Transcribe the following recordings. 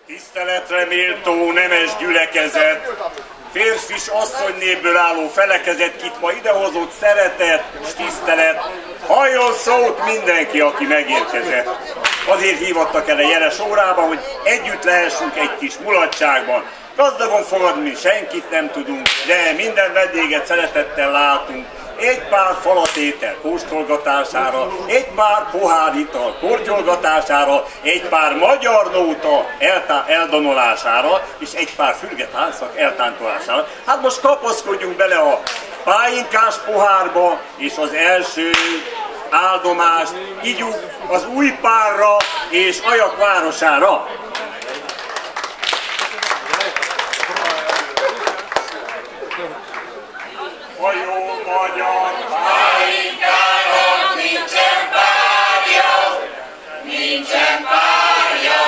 Tiszteletre méltó nemes gyülekezet, férfis asszonynépből álló felekezet, kit ma idehozott szeretet és tisztelet, halljon szót mindenki, aki megérkezett. Azért hívattak el a jeles órában, hogy együtt lehessünk egy kis mulatságban. Gazdagon fogadni senkit nem tudunk, de minden vendéget szeretettel látunk. Egy pár falatétel kóstolgatására, egy pár pohár ital kortyolgatására, egy pár magyar nóta eldonolására, és egy pár fürgetánszak eltántolására. Hát most kapaszkodjunk bele a pálinkás pohárba, és az első áldomást igyuk az új párra és Ajak városára. A jó magyar pálinkának nincsen párja, nincsen párja,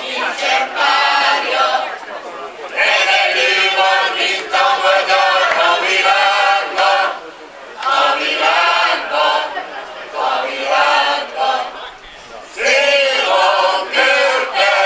nincsen párja. Eredő van, mint a magyar a világban, a világban, a világban. Szél van, körte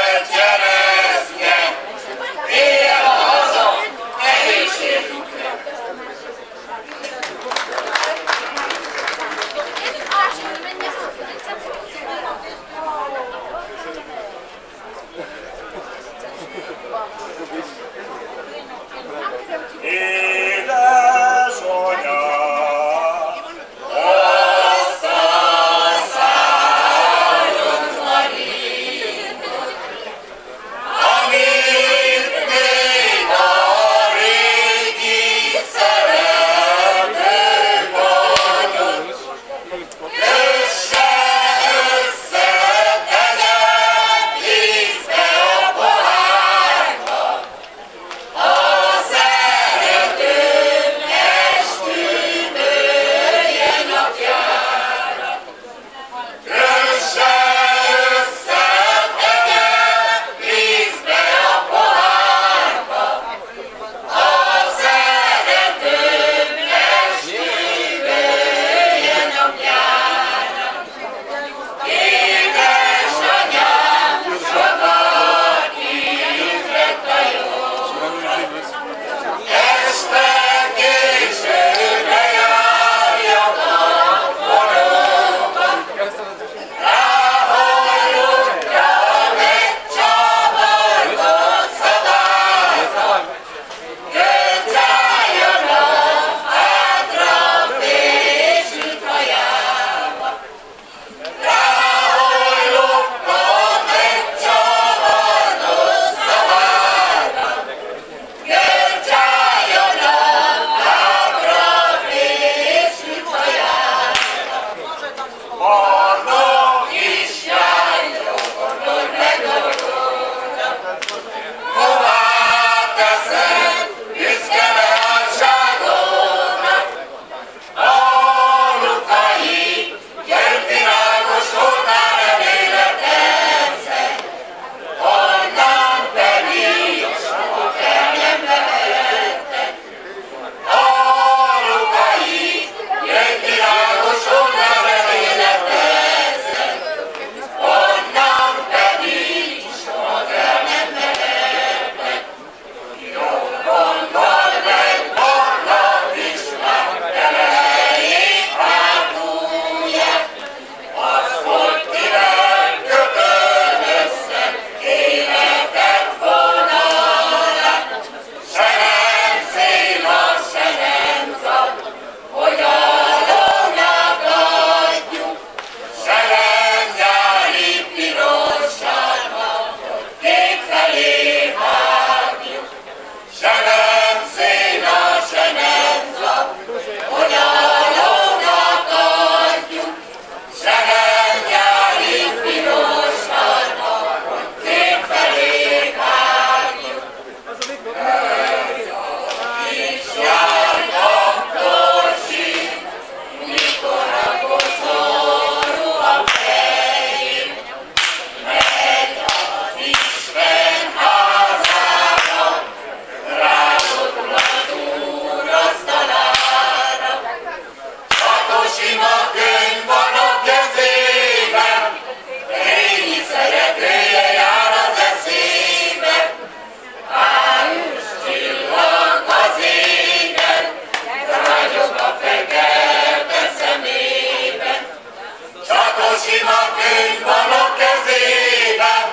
sima könyv van a kezében,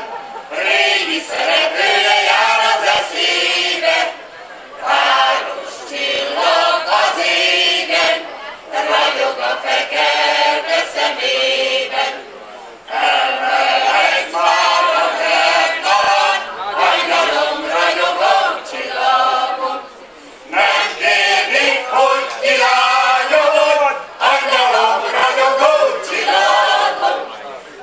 régi szeretője jár az eszébe. Város csillag az égen, ragyog a fekete szemében. Elmehetsz már a kertalatt, angyalom ragyogó csillagon. Nem kérdik, hogy kilányolod, angyalom ragyogó csillagon.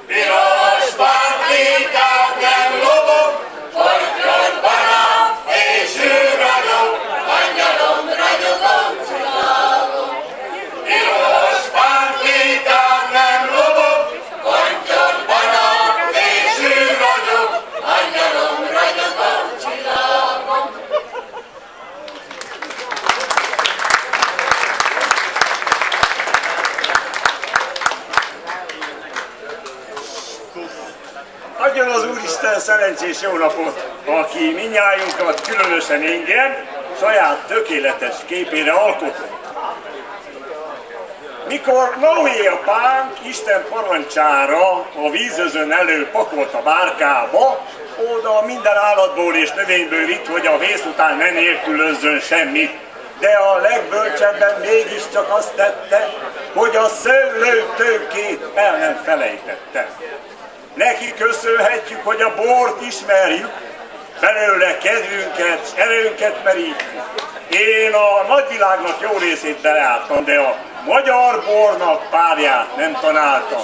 Piros pártlikát nem lobog, pontyodban a fésű ragyog, angyalom ragyogó csillagon. Piros pártlikát nem lobog, pontyodban a fésű ragyog, angyalom ragyogó csillagon. Adjon az Úristen szerencsés jó napot, aki mindnyájunkat, különösen engem, saját tökéletes képére alkotott. Mikor Noé apánk Isten parancsára a vízözön elő pakolt a bárkába, oda minden állatból és növényből vitt, hogy a vész után ne nélkülözzön semmit, de a legbölcsebben mégiscsak azt tette, hogy a szőlőtőkét el nem felejtette. Neki köszönhetjük, hogy a bort ismerjük, belőle kedvünket, erőnket merítjük. Én a nagyvilágnak jó részét beleálltam, de a magyar bornak párját nem találtam.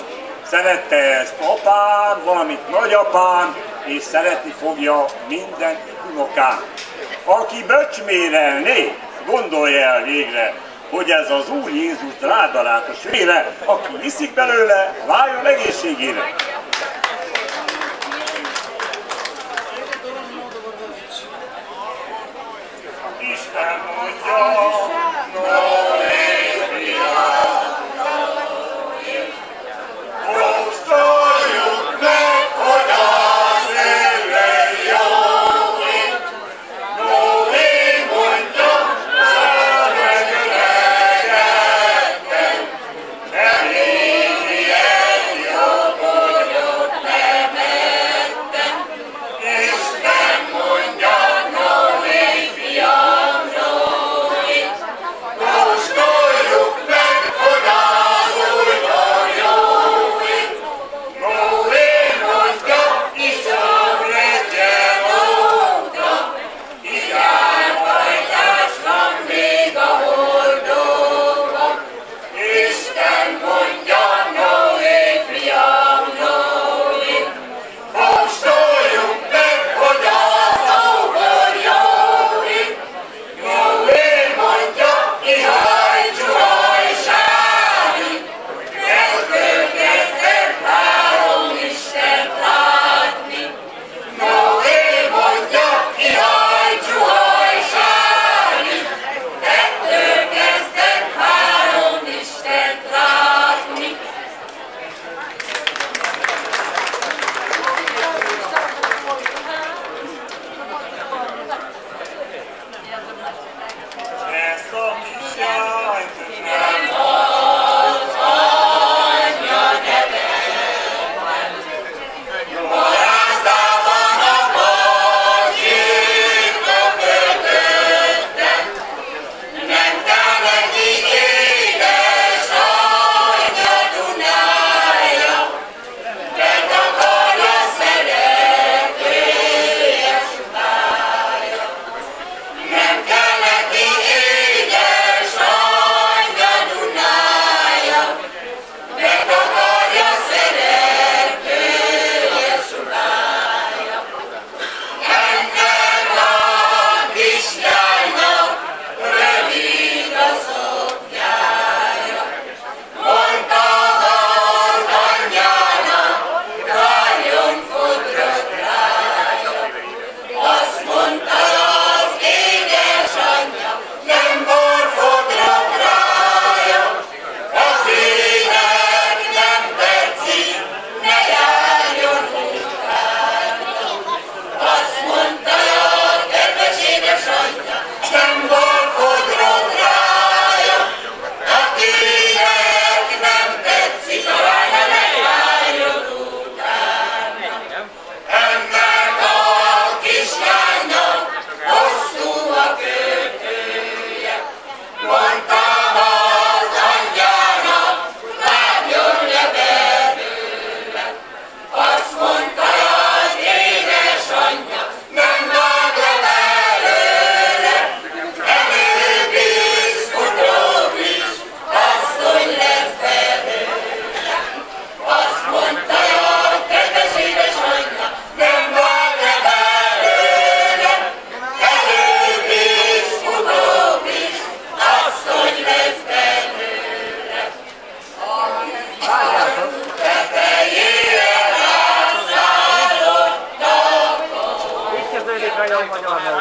Szerette ezt apám, valamint nagyapám, és szeretni fogja minden unokám. Aki böcsmérelné, gondolja el végre, hogy ez az Úr Jézus drádalátos vére, aki viszik belőle, váljon egészségére. Isten mondja, kóstoljuk meg, hogy az Isten jó. Noé mondja, megöregedtem, nem így ilyen jó, hogy Magyar